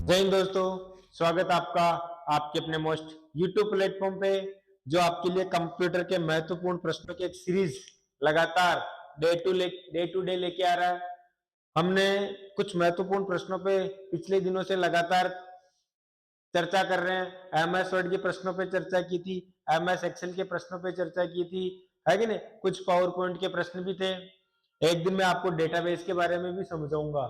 जय हिंद दोस्तों, स्वागत आपका आपके अपने मोस्ट यूट्यूब प्लेटफॉर्म पे, जो आपके लिए कंप्यूटर के महत्वपूर्ण प्रश्नों की एक सीरीज लगातार डे टू डे लेके आ रहा है। हमने कुछ महत्वपूर्ण प्रश्नों पे पिछले दिनों से लगातार चर्चा कर रहे हैं। एमएस वर्ड के प्रश्नों पे चर्चा की थी, एमएस एक्सेल के प्रश्नों पे चर्चा की थी, है कि नहीं। कुछ पावर पॉइंट के प्रश्न भी थे। एक दिन मैं आपको डेटाबेस के बारे में भी समझाऊंगा,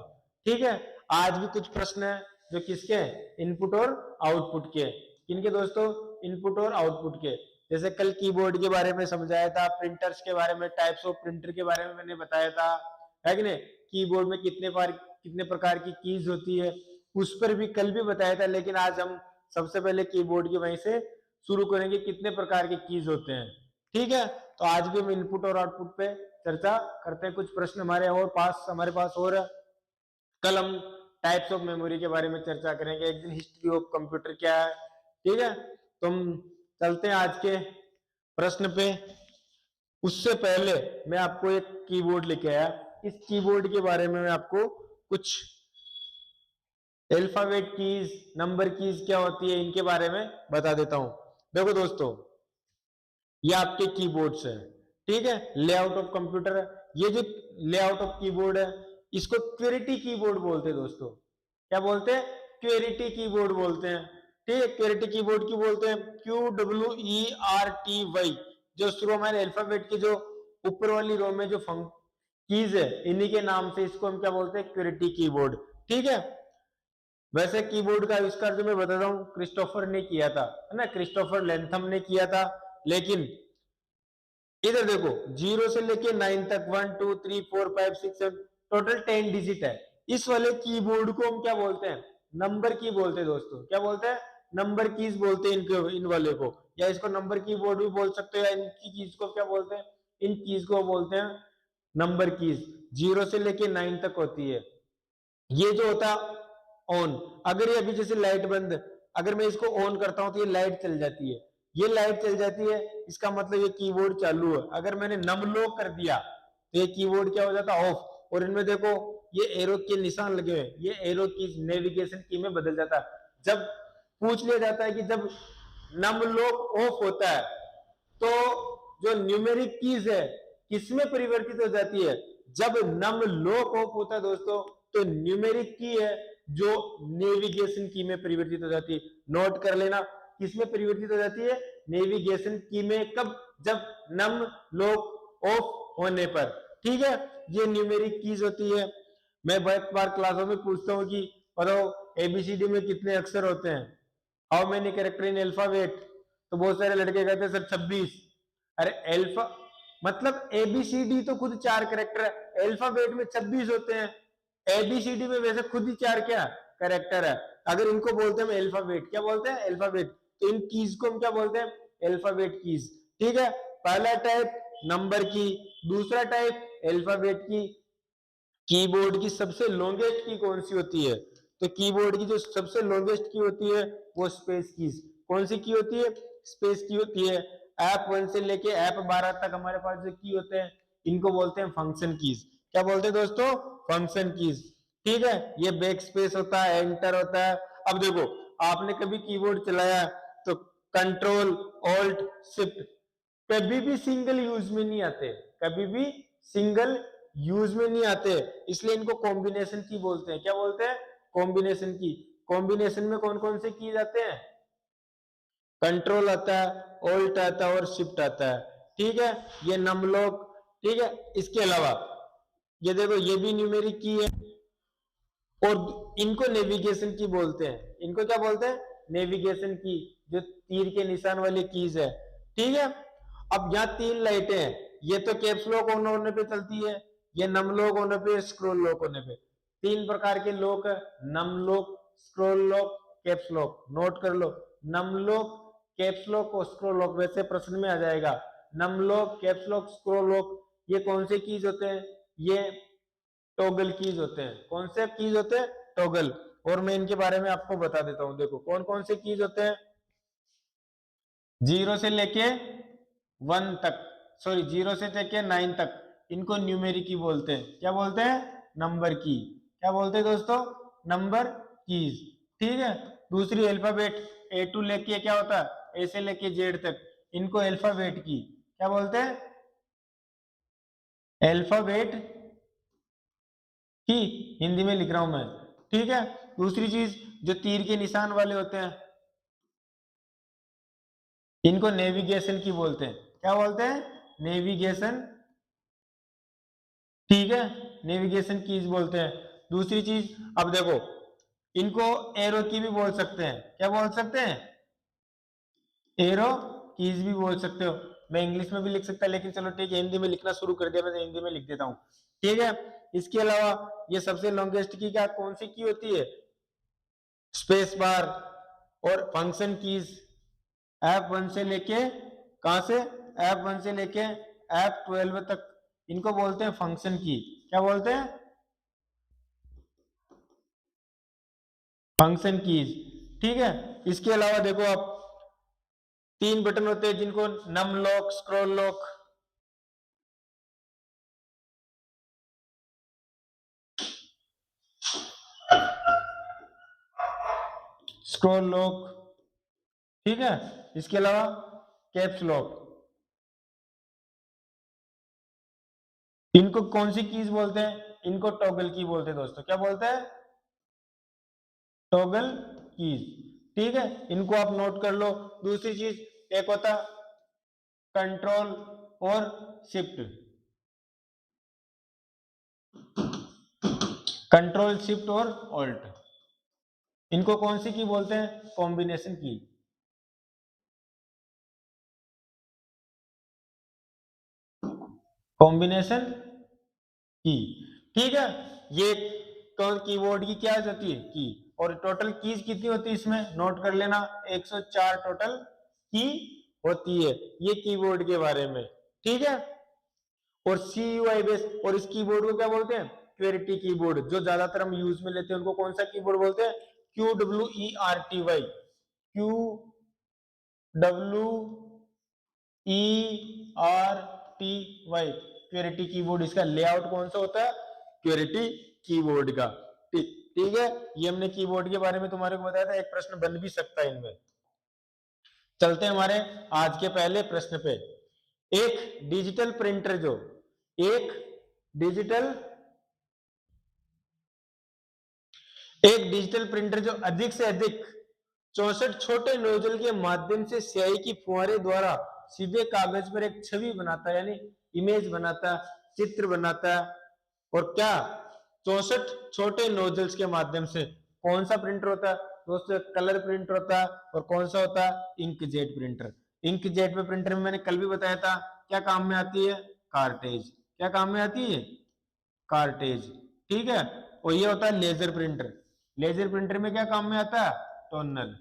ठीक है। आज भी कुछ प्रश्न है जो किसके हैं, इनपुट और आउटपुट के। किनके दोस्तों, इनपुट और आउटपुट के। जैसे कल कीबोर्ड के बारे में समझाया था, प्रिंटर्स के बारे में, टाइप्स ऑफ प्रिंटर के बारे में मैंने बताया था, है कि नहीं। कीबोर्ड में कितने प्रकार की कीज होती है, उस पर भी कल भी बताया था। लेकिन आज हम सबसे पहले कीबोर्ड की वहीं से शुरू करेंगे, कितने प्रकार के कीज होते हैं, ठीक है। तो आज भी हम इनपुट और आउटपुट पे चर्चा करते हैं। कुछ प्रश्न हमारे पास और कल हम टाइप्स ऑफ मेमोरी के बारे में चर्चा करेंगे। एक दिन हिस्ट्री ऑफ कंप्यूटर क्या है, ठीक है। तो हम चलते हैं आज के प्रश्न पे। उससे पहले मैं आपको एक कीबोर्ड लेके आया। इस कीबोर्ड के बारे में मैं आपको कुछ अल्फाबेट कीज, नंबर कीज क्या होती है, इनके बारे में बता देता हूं। देखो दोस्तों, ये आपके कीबोर्ड्स है, ठीक है। लेआउट ऑफ कंप्यूटर है। ये जो लेआउट ऑफ कीबोर्ड है, इसको क्वेरिटी कीबोर्ड बोलते हैं दोस्तों। क्या बोलते हैं, क्वेरिटी कीबोर्ड बोलते हैं, ठीक है। क्वेरिटी कीबोर्ड क्यों बोलते हैं, QWERTY, जो शुरू हमारे अल्फाबेट के जो ऊपर वाली रो में जो कीज है, इन्हीं के नाम से इसको हम क्या बोलते हैं, क्वेरिटी कीबोर्ड, ठीक है। वैसे कीबोर्ड का आविष्कार जो मैं बता रहा हूं, क्रिस्टोफर ने किया था, है ना, क्रिस्टोफर लेंथम ने किया था। लेकिन इधर देखो, 0 से लेके 9 तक 1 2 3 4 5 6 7 टोटल 10 डिजिट है। इस वाले कीबोर्ड को हम क्या बोलते हैं, नंबर की बोलते हैं दोस्तों। क्या बोलते हैं, नंबर कीज बोलते हैं इनको, इन वाले को। या इसको नंबर कीबोर्ड भी बोल सकते हो, या इनकी कीज को क्या बोलते हैं, इन कीज को बोलते हैं नंबर कीज। 0 से लेके 9 तक होती है। ये जो होता है ऑन, अगर ये अभी जैसे लाइट बंद, अगर मैं इसको ऑन करता हूं तो ये लाइट चल जाती है। ये लाइट चल जाती है, इसका मतलब ये कीबोर्ड चालू है। अगर मैंने नम लो कर दिया तो ये कीबोर्ड क्या हो जाता है, ऑफ। और इनमें देखो ये एरो के निशान लगे हुए हैं, ये एरो की नेविगेशन की में बदल जाता है। जब पूछ लिया जाता है कि जब नम लॉक ऑफ होता है तो जो न्यूमेरिक कीज है किसमें परिवर्तित हो जाती है, जब नम लॉक ऑफ होता है दोस्तों तो न्यूमेरिक की है जो नेविगेशन की में परिवर्तित हो जाती है। नोट कर लेना, किसमें परिवर्तित हो जाती है, नेविगेशन की में। कब, जब नम लॉक ऑफ होने पर, ठीक है। ये न्यूमेरिक कीज होती है। मैं बहुत बार क्लासों में पूछता हूँ कि बताओ एबीसीडी में कितने अक्षर होते हैं, how many character in alphabet. तो बहुत सारे लड़के कहते हैं सर 26। अरे अल्फा मतलब एबीसीडी तो खुद 4 कैरेक्टर है, अल्फाबेट में 26 होते हैं। एबीसीडी में वैसे खुद ही 4 क्या कैरेक्टर है। अगर इनको बोलते हैं अल्फाबेट, क्या बोलते हैं, अल्फाबेट। तो इन कीज को हम क्या बोलते हैं, अल्फाबेट कीज, ठीक है। पहला टाइप नंबर की, दूसरा टाइप अल्फाबेट की। कीबोर्ड की सबसे लॉन्गेस्ट की कौन सी होती है, तो कीबोर्ड की जो सबसे लॉन्गेस्ट की होती है वो स्पेस कीज। कौन सी की होती है, स्पेस की होती है। ऐप 1 से लेके ऐप 12 तक हमारे पास जो की होते हैं, इनको बोलते हैं फंक्शन कीज। क्या बोलते हैं दोस्तों, फंक्शन कीज, ठीक है। ये बैक स्पेस होता है, एंटर होता है। अब देखो, आपने कभी कीबोर्ड चलाया तो कंट्रोल ऑल्ट शिफ्ट कभी भी सिंगल यूज में नहीं आते, कभी भी सिंगल यूज में नहीं आते, इसलिए इनको कॉम्बिनेशन की बोलते हैं। क्या बोलते हैं, कॉम्बिनेशन की। कॉम्बिनेशन में कौन कौन से की जाते हैं, कंट्रोल आता है, ऑल्ट आता है और शिफ्ट आता है, ठीक है। ये नमलॉक, ठीक है। इसके अलावा ये देखो, ये भी न्यूमेरिक की है और इनको नेविगेशन की बोलते हैं। इनको क्या बोलते हैं, नेविगेशन की, जो तीर के निशान वाली कीज है, ठीक है। अब यहाँ 3 लाइटें हैं, ये तो कैप्स लॉक ऑन होने पे चलती है, ये नम लॉक होने पे, स्क्रॉल लॉक होने पे। 3 प्रकार के लॉक है, num lock, scroll lock, caps lock. Note कर लो, नम लॉक, कैप्स लॉक और स्क्रॉल लॉक। वैसे प्रश्न में आ जाएगा, num lock, caps lock, scroll lock, ये कौन से कीज होते हैं, ये टॉगल कीज होते हैं। कौन से कीज होते हैं, टॉगल। और मैं इनके बारे में आपको बता देता हूं, देखो कौन कौन से कीज होते हैं। 0 से लेके 1 तक, सॉरी 0 से लेके 9 तक, इनको न्यूमेरिक की बोलते हैं। क्या बोलते हैं, नंबर की। क्या बोलते हैं दोस्तों, नंबर कीज। ठीक है। दूसरी अल्फाबेट A to लेके क्या होता है, A से लेके Z तक, इनको अल्फाबेट की क्या बोलते हैं, अल्फाबेट की, हिंदी में लिख रहा हूं मैं, ठीक है। दूसरी चीज जो तीर के निशान वाले होते हैं, इनको नेविगेशन की बोलते हैं, क्या बोलते हैं, नेविगेशन, ठीक है, नेविगेशन कीज बोलते हैं। दूसरी चीज, अब देखो, इनको एरो की भी बोल सकते हैं, क्या बोल सकते हैं, एरो कीज भी बोल सकते हो। मैं इंग्लिश में भी लिख सकता, लेकिन चलो ठीक है, हिंदी में लिखना शुरू कर दिया, मैं तो हिंदी में लिख देता हूं, ठीक है। इसके अलावा ये सबसे लॉन्गेस्ट की क्या कौन सी की होती है, स्पेस बार। और फंक्शन कीज F1 से लेके, कहां से, F1 से लेके F12 तक, इनको बोलते हैं फंक्शन की, क्या बोलते हैं, फंक्शन कीज, ठीक है। इसके अलावा देखो आप, तीन बटन होते हैं जिनको num lock, scroll lock, scroll lock, ठीक है। इसके अलावा कैप्स लॉक, इनको कौन सी कीज बोलते हैं, इनको टॉगल की बोलते हैं दोस्तों, क्या बोलते हैं, टॉगल कीज, ठीक है। इनको आप नोट कर लो। दूसरी चीज, एक होता कंट्रोल और शिफ्ट, कंट्रोल शिफ्ट और ऑल्ट, इनको कौन सी की बोलते हैं, कॉम्बिनेशन की, कॉम्बिनेशन की, ठीक है। ये कीबोर्ड की क्या होती है, की। और टोटल कीज कितनी होती है इसमें, नोट कर लेना, 104 टोटल की होती है, ये कीबोर्ड के बारे में, ठीक है। और CUI बेस, और इस कीबोर्ड को क्या बोलते हैं, क्वेरिटी कीबोर्ड, जो ज्यादातर हम यूज में लेते हैं उनको कौन सा कीबोर्ड बोलते हैं, QWERTY, QWERTY, क्वेरिटी कीबोर्ड। इसका लेआउट कौन सा होता है, क्वेरिटी कीबोर्ड का, ठीक, ठीक है। ये हमने कीबोर्ड के बारे में तुम्हारे को बताया था, एक प्रश्न बन भी सकता है इनमें। चलते हैं हमारे आज के पहले प्रश्न पे। एक डिजिटल प्रिंटर जो, एक डिजिटल एक डिजिटल प्रिंटर जो अधिक से अधिक 64 छोटे नोजल के माध्यम से स्याही की फुहारे द्वारा सीधे कागज पर एक छवि बनाता है, यानी इमेज बनाता है, चित्र बनाता है। और क्या, 64 छोटे नोजल्स के माध्यम से। कौन सा प्रिंटर होता है दोस्तों, कलर प्रिंटर होता है। और कौन सा होता है, इंकजेट प्रिंटर। इंकजेट में प्रिंटर में मैंने कल भी बताया था, क्या काम में आती है, कार्टेज, क्या काम में आती है, कार्टेज, ठीक है। और ये होता है लेजर प्रिंटर, लेजर प्रिंटर में क्या काम में आता है, टोनर,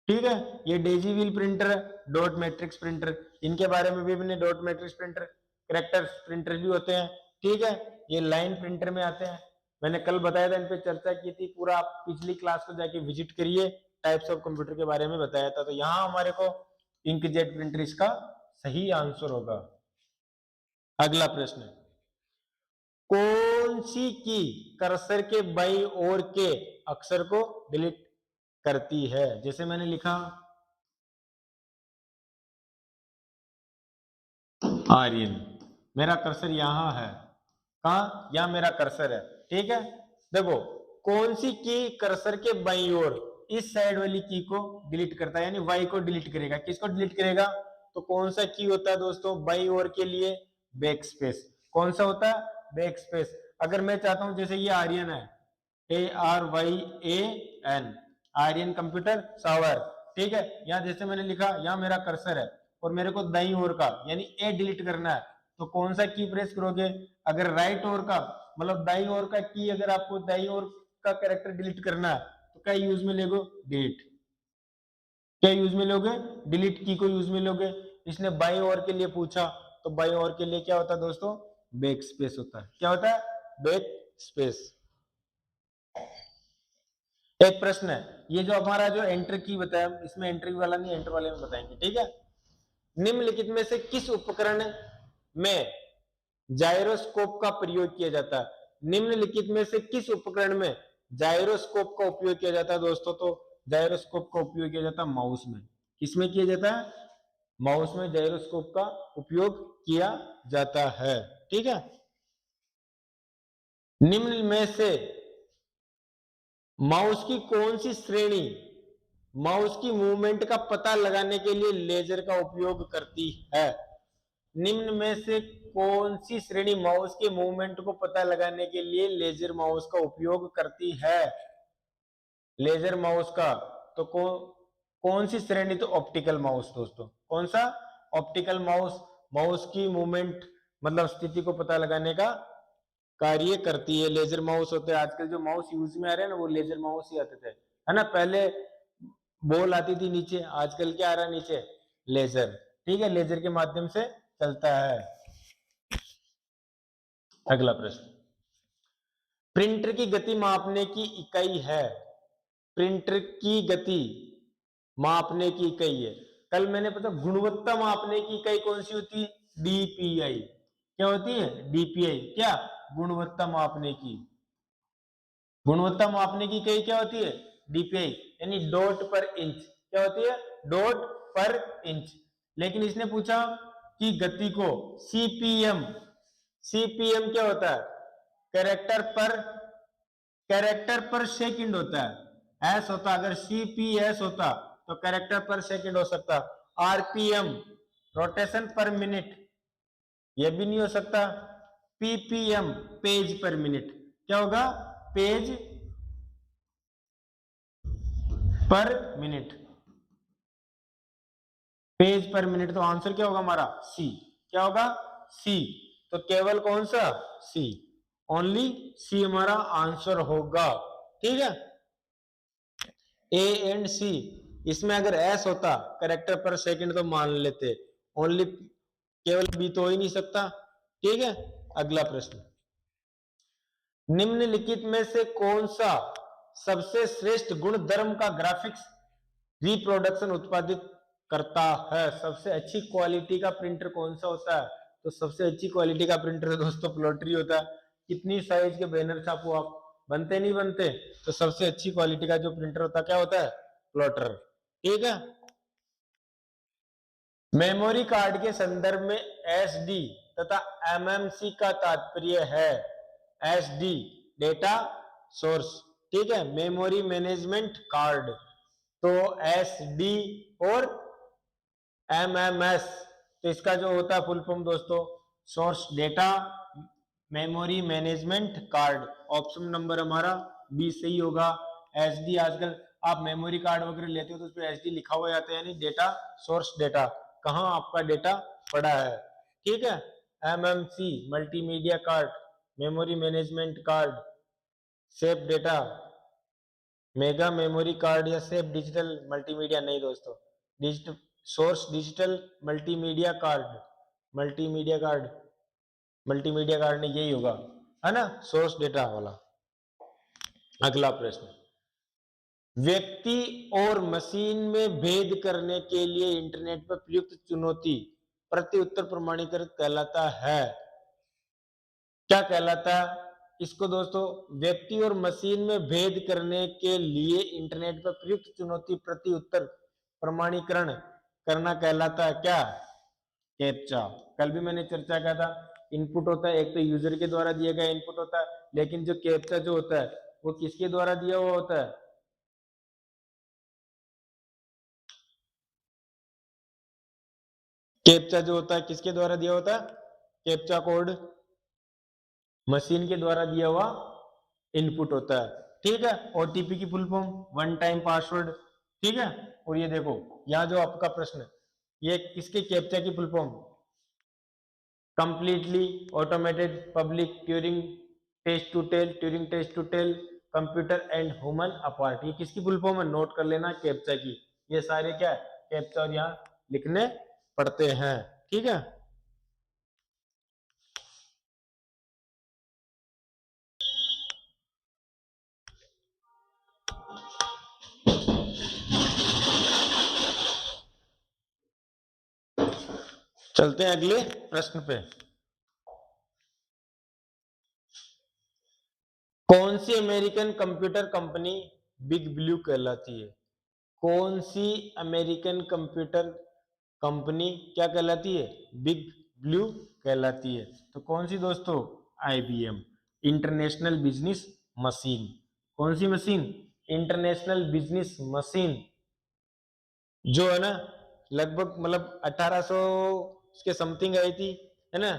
ठीक है। ये Daisy wheel printer, dot matrix printer, इनके बारे में भी हमने, dot matrix printer, character printer भी होते हैं, ठीक है। ये लाइन प्रिंटर में आते हैं, मैंने कल बताया था, इन पे चर्चा की थी, पूरा आप पिछली क्लास को जाके विजिट करिए, टाइप्स ऑफ कंप्यूटर के बारे में बताया था। तो यहाँ हमारे को इंकजेट प्रिंटर इसका सही आंसर होगा। अगला प्रश्न, कौन सी की कर्सर के बाईं ओर के अक्षर को डिलीट करती है, जैसे मैंने लिखा आर्यन, मेरा कर्सर यहां है, कहा, यहां मेरा कर्सर है, ठीक है। देखो, कौन सी की कर्सर के बाईं ओर इस साइड वाली की को डिलीट करता है, यानी वाई को डिलीट करेगा, किसको डिलीट करेगा, तो कौन सा की होता है दोस्तों बाईं ओर के लिए, बैक स्पेस, कौन सा होता है, बैक स्पेस। अगर मैं चाहता हूं, जैसे ये आर्यन है, ARYAN, आर्यन कंप्यूटर सावर, ठीक है। यहाँ जैसे मैंने लिखा, यहाँ मेरा कर्सर है और मेरे को दाईं ओर का यानी ए डिलीट करना है, तो कौन सा की प्रेस करोगे, अगर राइट ओर का मतलब दाईं ओर का की, अगर आपको दाईं ओर का कैरेक्टर डिलीट करना है तो क्या यूज में लोगे, डिलीट, क्या यूज में लोगे, डिलीट की को यूज में लोगे। इसने बाईं ओर के लिए पूछा, तो बाईं ओर के लिए क्या होता है दोस्तों, बैक स्पेस होता है, क्या होता है, बैक स्पेस। एक प्रश्न है, ये जो हमारा जो एंटर की बताया, इसमें एंटर की वाला नहीं, एंटर वाले में बताएंगे, ठीक है। निम्नलिखित में से किस उपकरण में जाइरोस्कोप का प्रयोग किया जाता है, निम्नलिखित में से किस उपकरण में जायरोस्कोप का उपयोग किया जाता है दोस्तों, तो जायरोस्कोप का उपयोग किया जाता है माउस में। किसमें किया जाता है? माउस में जायरोस्कोप का उपयोग किया जाता है। ठीक है, निम्न में से माउस की कौन सी श्रेणी माउस की मूवमेंट का पता लगाने के लिए लेजर का उपयोग करती है? निम्न में से कौन सी श्रेणी माउस के मूवमेंट को पता लगाने के लिए लेजर माउस का उपयोग करती है? लेजर माउस का तो कौन सी श्रेणी? तो ऑप्टिकल माउस दोस्तों। कौन सा? ऑप्टिकल माउस माउस की मूवमेंट मतलब स्थिति को पता लगाने का कार्य करती है। लेजर माउस होते हैं, आजकल जो माउस यूज में आ रहे हैं ना वो लेजर माउस ही आते थे, है ना। पहले बॉल आती थी नीचे, आजकल क्या आ रहा है नीचे? लेजर। ठीक है, लेजर के माध्यम से चलता है। अगला प्रश्न, प्रिंटर की गति मापने की इकाई है। प्रिंटर की गति मापने की इकाई है। कल मैंने पता गुणवत्ता मापने की इकाई कौन सी होती है? डीपीआई। क्या होती है? डीपीआई। क्या? गुणवत्ता मापने की। गुणवत्ता मापने की इकाई क्या होती है? डीपीआई, यानी डॉट पर इंच। क्या होती है? डॉट पर इंच। लेकिन इसने पूछा कि गति को सीपीएम। सीपीएम क्या होता है? कैरेक्टर पर सेकंड होता है। एस होता, अगर सीपीएस होता तो कैरेक्टर पर सेकंड हो सकता। आरपीएम रोटेशन पर मिनट, यह भी नहीं हो सकता। पीपीएम पेज पर मिनट, क्या होगा? पेज पर मिनट। पेज पर मिनट, तो आंसर क्या होगा हमारा? सी। क्या होगा? सी। तो केवल कौन सा? सी। ओनली सी हमारा आंसर होगा। ठीक है, ए एंड सी। इसमें अगर एस होता कैरेक्टर पर सेकंड तो मान लेते, ओनली केवल बी तो हो ही नहीं सकता। ठीक है, अगला प्रश्न, निम्नलिखित में से कौन सा सबसे श्रेष्ठ गुण धर्म का ग्राफिक्स रिप्रोडक्शन उत्पादित करता है? सबसे अच्छी क्वालिटी का प्रिंटर कौन सा होता है? तो सबसे अच्छी क्वालिटी का प्रिंटर दोस्तों प्लॉटरी होता है। कितनी साइज के बैनर छापो आप, बनते नहीं बनते। तो सबसे अच्छी क्वालिटी का जो प्रिंटर होता है क्या होता है? प्लॉटर। ठीक है, मेमोरी कार्ड के संदर्भ में एसडी तथा एमएमसी का तात्पर्य है। एसडी डेटा सोर्स, ठीक है, मेमोरी मैनेजमेंट कार्ड। तो एसडी और एमएमएस, तो इसका जो होता है फुल फॉर्म दोस्तों, source data memory management card. Option number हमारा बी सही होगा। एसडी, आजकल आप मेमोरी कार्ड वगैरह लेते हो तो उसमें एसडी लिखा हुआ जाता है, यानी डेटा सोर्स डेटा, कहां आपका डेटा पड़ा है। ठीक है, MMC multimedia card, memory management card, safe data, mega memory card या सेफ डिजिटल मल्टीमीडिया। नहीं दोस्तों, digital source digital multimedia card, multimedia card, multimedia card नहीं, यही होगा, है ना, सोर्स डेटा वाला। अगला प्रश्न, व्यक्ति और मशीन में भेद करने के लिए इंटरनेट पर प्रयुक्त चुनौती प्रति उत्तर प्रमाणीकृत कहलाता है। क्या कहलाता है इसको दोस्तों? व्यक्ति और मशीन में भेद करने के लिए इंटरनेट पर प्रयुक्त चुनौती प्रति उत्तर प्रमाणीकरण करना कहलाता है क्या? कैप्चा। कल भी मैंने चर्चा किया था, इनपुट होता है, एक तो यूजर के द्वारा दिया गया इनपुट होता है, लेकिन जो कैप्चा जो होता है वो किसके द्वारा दिया हुआ होता है? कैप्चा जो होता है किसके द्वारा दिया होता है? कैप्चा कोड मशीन के द्वारा दिया हुआ इनपुट होता है। ठीक है, ओटीपी की full form one time password. ठीक है, और ये देखो यहाँ जो आपका प्रश्न है, ये किसके कैप्चा की full form? Completely automated public Turing test to tell computer and human apart. ये किसकी फुल फॉर्म है? नोट कर लेना, कैप्चा की। ये सारे क्या है? कैप्चा और यहाँ लिखने पड़ते हैं। ठीक है, चलते हैं अगले प्रश्न पे। कौन सी American computer company big blue कहलाती है? कौन सी अमेरिकन कंप्यूटर कंपनी क्या कहलाती है? बिग ब्लू कहलाती है। तो कौन सी दोस्तों? IBM, international business machine. कौन सी मशीन? इंटरनेशनल बिजनेस मशीन, जो है ना लगभग मतलब 1800 के समथिंग आई थी, है ना।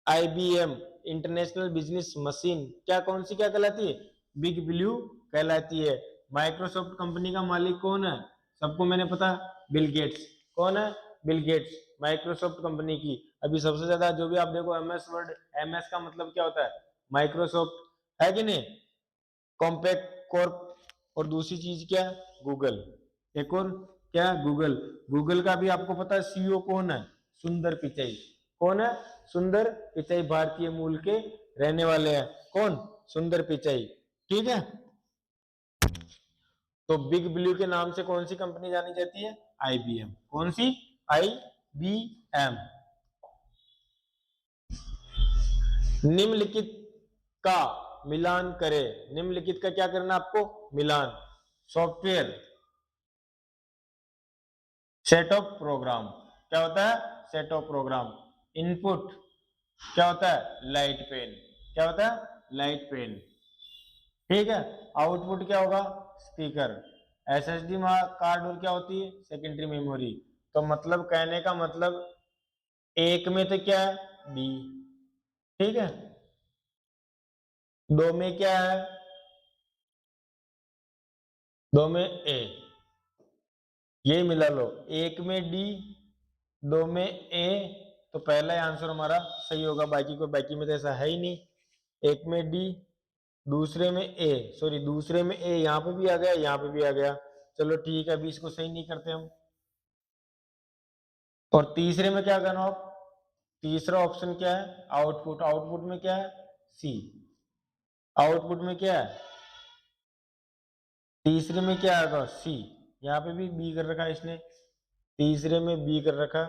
IBM, इंटरनेशनल बिजनेस मशीन, क्या कौन सी क्या कहलाती है? बिग ब्लू कहलाती है। माइक्रोसॉफ्ट कंपनी का मालिक कौन है? सबको मैंने पता, बिल गेट्स। कौन है? बिल गेट्स, माइक्रोसॉफ्ट कंपनी की। अभी सबसे ज्यादा जो भी आप देखो MS वर्ड, MS का मतलब क्या होता है? माइक्रोसॉफ्ट, है कि नहीं? कॉम्पैक्ट कॉर्प, और दूसरी चीज क्या? गूगल। एक और क्या? गूगल। गूगल का भी आपको पता है CEO कौन है? सुंदर पिचाई। कौन है? सुंदर पिचाई, भारतीय मूल के रहने वाले हैं। कौन? सुंदर पिचाई। ठीक है। तो बिग ब्लू के नाम से कौन सी कंपनी जानी जाती है? IBM। कौन सी? IBM। निम्नलिखित का मिलान करे। निम्नलिखित का क्या करना आपको? मिलान। सॉफ्टवेयर, सेट ऑफ प्रोग्राम, क्या होता है? Set of programme. इनपुट क्या होता है? Light pen. क्या होता है? Light pen. ठीक है। आउटपुट क्या होगा? स्पीकर। SSD कार्ड, और क्या होती है? Secondary memory. तो मतलब कहने का मतलब एक में तो क्या है? डी, ठीक है। दो में क्या है? दो में ए, ये मिला लो। एक में डी, दो में ए, तो पहला आंसर हमारा सही होगा। बाकी में तो ऐसा है ही नहीं। एक में डी, दूसरे में ए, सॉरी दूसरे में ए, यहाँ पे भी आ गया, यहाँ पे भी आ गया। चलो ठीक है, अभी इसको सही नहीं करते हम। और तीसरे में क्या करना आप? तीसरा ऑप्शन क्या है? आउटपुट। आउटपुट में क्या है? सी। आउटपुट में क्या है? तीसरे में क्या आएगा? सी। यहाँ पे भी बी कर रखा है इसने, तीसरे में बी कर रखा।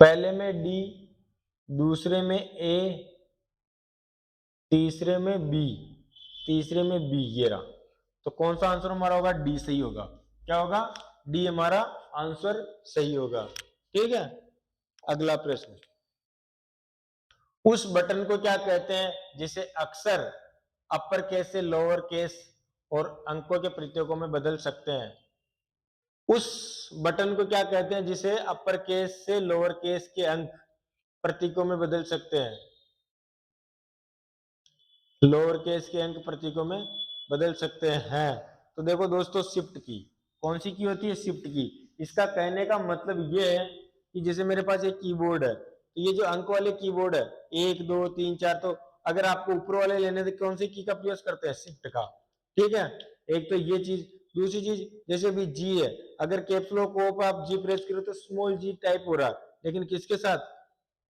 पहले में डी, दूसरे में ए, तीसरे में बी, तीसरे में बी, ये रहा। तो कौन सा आंसर हमारा होगा? डी सही होगा। क्या होगा? डी हमारा आंसर सही होगा। ठीक है। अगला प्रश्न, उस बटन को क्या कहते हैं जिसे अक्सर अपर केस से लोअर केस और अंकों के प्रतीकों में बदल सकते हैं? उस बटन को क्या कहते हैं जिसे अपर केस से लोअर केस के अंक प्रतीकों में बदल सकते हैं? लोअर केस के अंक प्रतीकों में बदल सकते हैं। तो देखो दोस्तों, शिफ्ट की। कौन सी की होती है? शिफ्ट की। इसका कहने का मतलब ये है कि जैसे मेरे पास एक कीबोर्ड है, तो ये जो अंक वाले कीबोर्ड है, 1 2 3 4, तो अगर आपको ऊपर वाले लेने तो कौन सी की का प्रयोग करते हैं? शिफ्ट का। ठीक है। एक तो ये चीज। दूसरी चीज, जैसे अभी जी है, अगर कैप्सलॉक को आप जी प्रेस करो तो स्मॉल जी टाइप हो रहा है, लेकिन किसके साथ?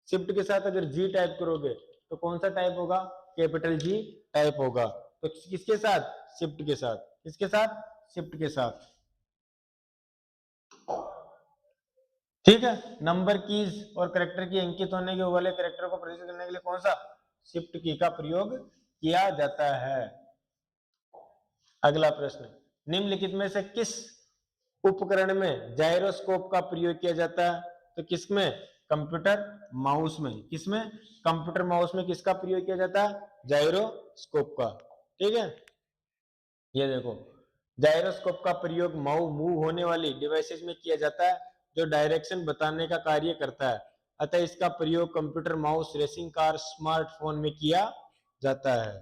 शिफ्ट के साथ अगर जी टाइप करोगे तो कौन सा टाइप होगा? कैपिटल जी टाइप होगा। तो किसके साथ? शिफ्ट के साथ। किसके साथ? शिफ्ट के साथ। ठीक है। नंबर कीज और करेक्टर की अंकित होने के वाले करेक्टर को प्रदर्शित करने के लिए कौन सा? शिफ्ट की का प्रयोग किया जाता है। अगला प्रश्न, निम्नलिखित में से किस उपकरण में जाइरोस्कोप का प्रयोग किया जाता है? तो किसमें? कंप्यूटर माउस में। किसमें? कंप्यूटर माउस में किसका प्रयोग किया जाता है? जाइरोस्कोप का। ठीक है। ये देखो, जाइरोस्कोप का प्रयोग मूव होने वाली डिवाइसेस में किया जाता है जो डायरेक्शन बताने का कार्य करता है। अतः इसका प्रयोग computer mouse, racing car, smartphone में किया जाता है।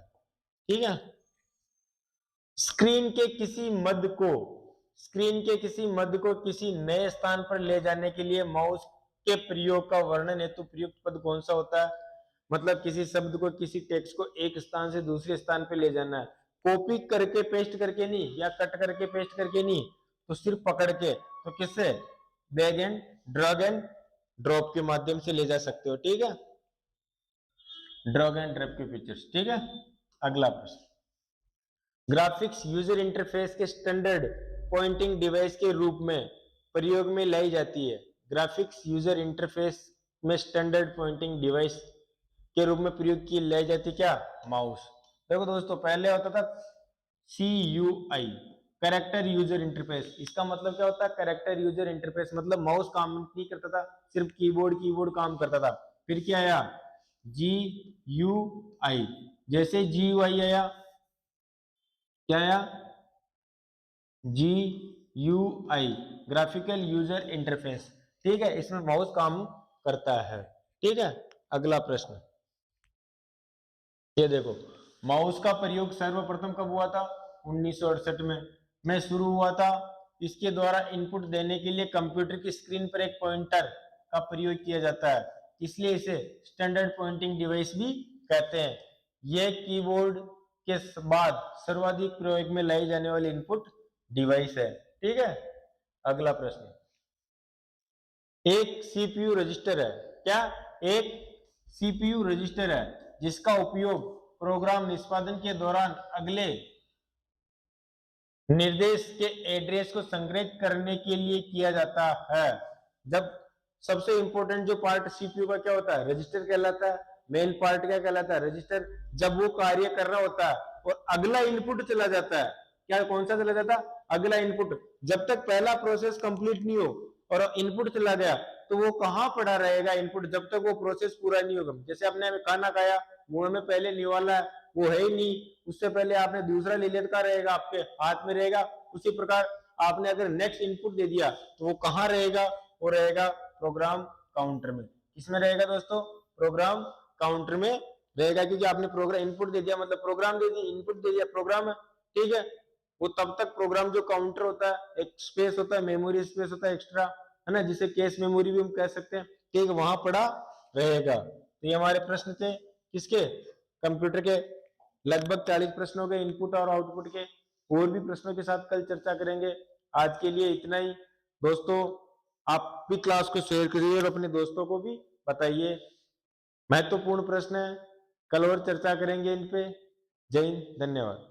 ठीक है। स्क्रीन के किसी मध्य को स्क्रीन के किसी मध्य को किसी नए स्थान पर ले जाने के लिए माउस के प्रयोग का वर्णन हेतु प्रयुक्त पद कौन सा होता है? मतलब किसी शब्द को, किसी टेक्स्ट को एक स्थान से दूसरे स्थान पर ले जाना है, कॉपी करके पेस्ट करके नहीं, या कट करके पेस्ट करके नहीं, तो सिर्फ पकड़ के। तो किससे? ड्रैग एंड ड्रॉप के माध्यम से ले जा सकते हो। ठीक है। ड्रैग एंड ड्रॉप के फीचर्स। ठीक है। अगला प्रश्न, ग्राफिक्स यूजर इंटरफेस के स्टैंडर्ड पॉइंटिंग डिवाइस के रूप में प्रयोग में लाई जाती है। ग्राफिक्स यूजर इंटरफेस में स्टैंडर्ड पॉइंटिंग डिवाइस के रूप में प्रयोग की ले जाती क्या? माउस। देखो दोस्तों, पहले होता था CUI, कैरेक्टर यूजर इंटरफेस। इसका मतलब क्या होता है? कैरेक्टर यूजर इंटरफेस मतलब माउस काम नहीं करता था, सिर्फ कीबोर्ड काम करता था। फिर क्या आया? GUI। जैसे GUI आया, क्या आया? GUI, graphical user interface. ठीक है, इसमें माउस काम करता है। ठीक है, अगला प्रश्न ये देखो, माउस का प्रयोग सर्वप्रथम कब हुआ था? 1968 में शुरू हुआ था। इसके द्वारा इनपुट देने के लिए कंप्यूटर की स्क्रीन पर एक पॉइंटर का प्रयोग किया जाता है, इसलिए इसे स्टैंडर्ड पॉइंटिंग डिवाइस भी कहते हैं। यह कीबोर्ड के बाद सर्वाधिक प्रयोग में लाई जाने वाली इनपुट डिवाइस है। ठीक है, अगला प्रश्न, एक सीपीयू रजिस्टर है। क्या? एक सीपीयू रजिस्टर है जिसका उपयोग प्रोग्राम निष्पादन के दौरान अगले निर्देश के एड्रेस को संग्रहित करने के लिए किया जाता है। जब सबसे इंपॉर्टेंट जो पार्ट सीपीयू का क्या होता है? रजिस्टर कहलाता है। मेन पार्ट क्या कहलाता है? रजिस्टर। जब वो कार्य कर रहा होता है और अगला इनपुट चला जाता है, क्या कौन सा चला जाता है? अगला इनपुट। जब तक पहला प्रोसेस कंप्लीट नहीं हो और इनपुट चला गया तो वो कहाँ पड़ा रहेगा इनपुट, जब तक वो प्रोसेस पूरा नहीं होगा। जैसे आपने खाना खाया, मुंह में पहले निवाला है, वो है ही नहीं, उससे पहले आपने दूसरा ले लिया, का रहेगा आपके हाथ में रहेगा। उसी प्रकार आपने अगर नेक्स्ट इनपुट दे दिया तो वो कहाँ रहेगा? वो रहेगा प्रोग्राम काउंटर में। किसमें रहेगा दोस्तों? प्रोग्राम काउंटर में रहेगा, क्योंकि आपने प्रोग्राम इनपुट दे दिया मतलब प्रोग्राम दे दी, इनपुट दे दिया प्रोग्राम है। ठीक है, वो तब तक प्रोग्राम जो काउंटर होता है, एक स्पेस होता है, मेमोरी स्पेस होता है एक्स्ट्रा, है ना, जिसे कैश मेमोरी भी हम कह सकते हैं। ठीक, वहां पड़ा रहेगा। तो ये हमारे प्रश्न थे किसके? कंप्यूटर के। लगभग 40 प्रश्न हो गए इनपुट और आउटपुट के। और भी प्रश्नों के साथ कल चर्चा करेंगे। आज के लिए इतना ही दोस्तों। आप भी क्लास को शेयर करिए और अपने दोस्तों को भी बताइए। महत्वपूर्ण प्रश्न है, कल और चर्चा करेंगे इन पे। जय हिंद, धन्यवाद।